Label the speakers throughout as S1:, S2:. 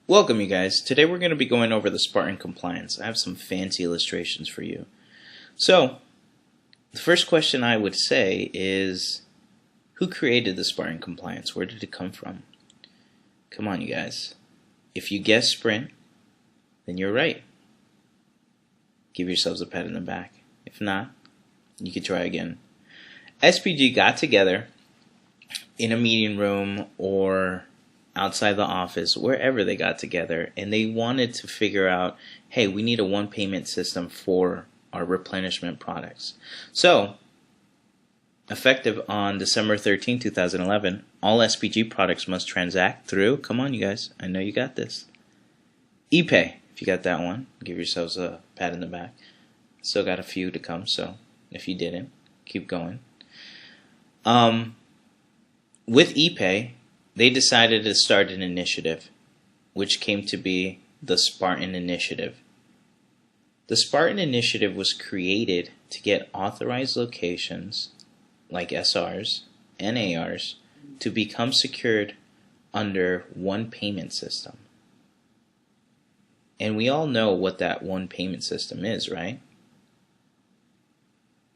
S1: Welcome you guys. Today we're going to be going over the Spartan Compliance. I have some fancy illustrations for you. So, the first question I would say is, who created the Spartan Compliance? Where did it come from? Come on you guys. If you guess Sprint, then you're right. Give yourselves a pat on the back. If not, you can try again. SPG got together in a meeting room or outside the office, wherever they got together, and they wanted to figure out, hey, we need a one payment system for our replenishment products. So, effective on December 13, 2011, all SPG products must transact through, come on you guys, I know you got this, ePay. If you got that one, give yourselves a pat in the back. Still got a few to come, so if you didn't, keep going. With ePay, they decided to start an initiative, which came to be the Spartan Initiative. The Spartan Initiative was created to get authorized locations, like SRs and ARs, to become secured under one payment system. And we all know what that one payment system is, right?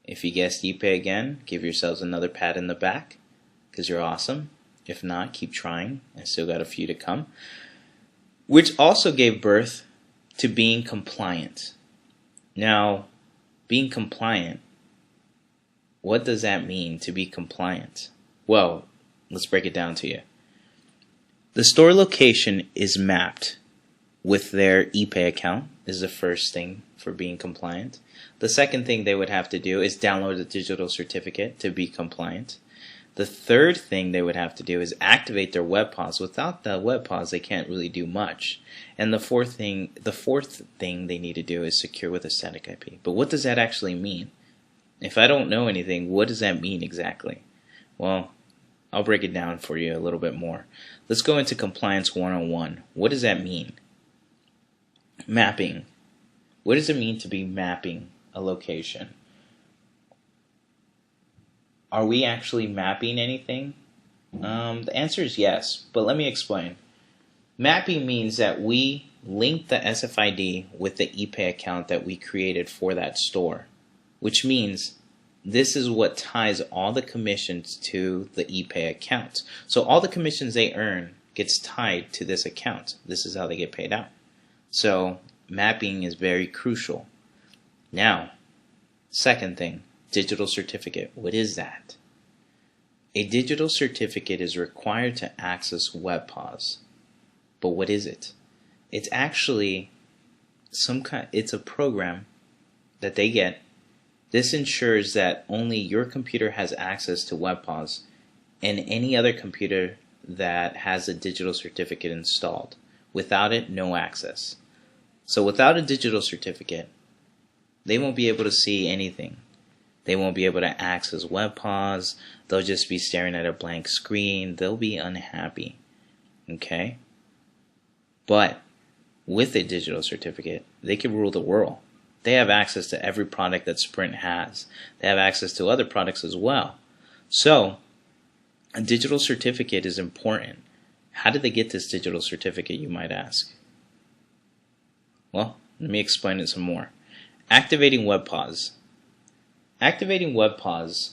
S1: If you guessed ePay again, give yourselves another pat in the back, because you're awesome. If not, keep trying. I still got a few to come. Which also gave birth to being compliant. Now, being compliant, what does that mean to be compliant? Well, let's break it down to you. The store location is mapped with their ePay account, is the first thing for being compliant. The second thing they would have to do is download a digital certificate to be compliant. The third thing they would have to do is activate their web pause. Without the web pause, they can't really do much. And the fourth thing they need to do is secure with a static IP. But what does that actually mean? If I don't know anything, what does that mean exactly? Well, I'll break it down for you a little bit more. Let's go into Compliance 101. What does that mean? Mapping. What does it mean to be mapping a location? Are we actually mapping anything? The answer is yes, but let me explain. Mapping means that we link the SFID with the ePay account that we created for that store, which means this is what ties all the commissions to the ePay account. So all the commissions they earn gets tied to this account. This is how they get paid out. So mapping is very crucial. Now, second thing. Digital certificate. What is that? A digital certificate is required to access WebPOS. But what is it? It's actually it's a program that they get. This ensures that only your computer has access to WebPOS and any other computer that has a digital certificate installed. Without it, no access. So without a digital certificate, they won't be able to see anything. They won't be able to access WebPOS. They'll just be staring at a blank screen. They'll be unhappy. Okay? But with a digital certificate, they can rule the world. They have access to every product that Sprint has. They have access to other products as well. So, a digital certificate is important. How did they get this digital certificate, you might ask? Well, let me explain it some more. Activating WebPOS. Activating WebPOS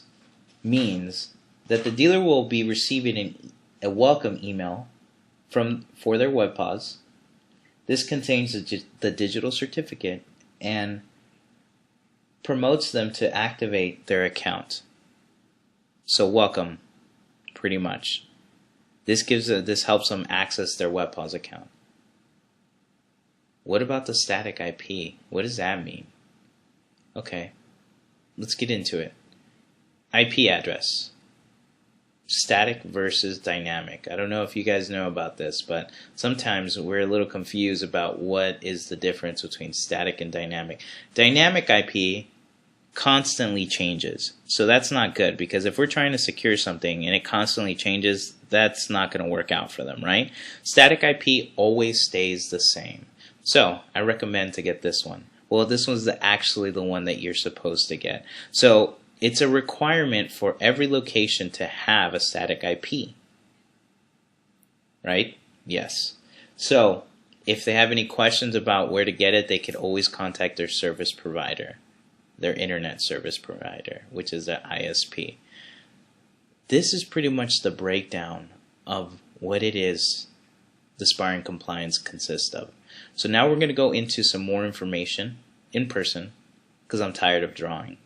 S1: means that the dealer will be receiving a welcome email for their WebPOS. This contains the digital certificate and promotes them to activate their account. So welcome, pretty much. This helps them access their WebPOS account. What about the static IP? What does that mean? Okay. Let's get into it. IP address. Static versus dynamic. I don't know if you guys know about this, but sometimes we're a little confused about what is the difference between static and dynamic. Dynamic IP constantly changes. So that's not good, because if we're trying to secure something and it constantly changes, that's not going to work out for them, right? Static IP always stays the same. So I recommend to get this one. Well, this one's actually the one that you're supposed to get. So it's a requirement for every location to have a static IP. Right? Yes. So If they have any questions about where to get it, they could always contact their service provider, their internet service provider, which is their ISP. This is pretty much the breakdown of what it is the Spartan Compliance consists of. So now we're going to go into some more information in person because I'm tired of drawing.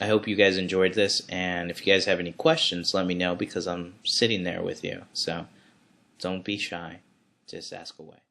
S1: I hope you guys enjoyed this, and if you guys have any questions, let me know because I'm sitting there with you. So don't be shy. Just ask away.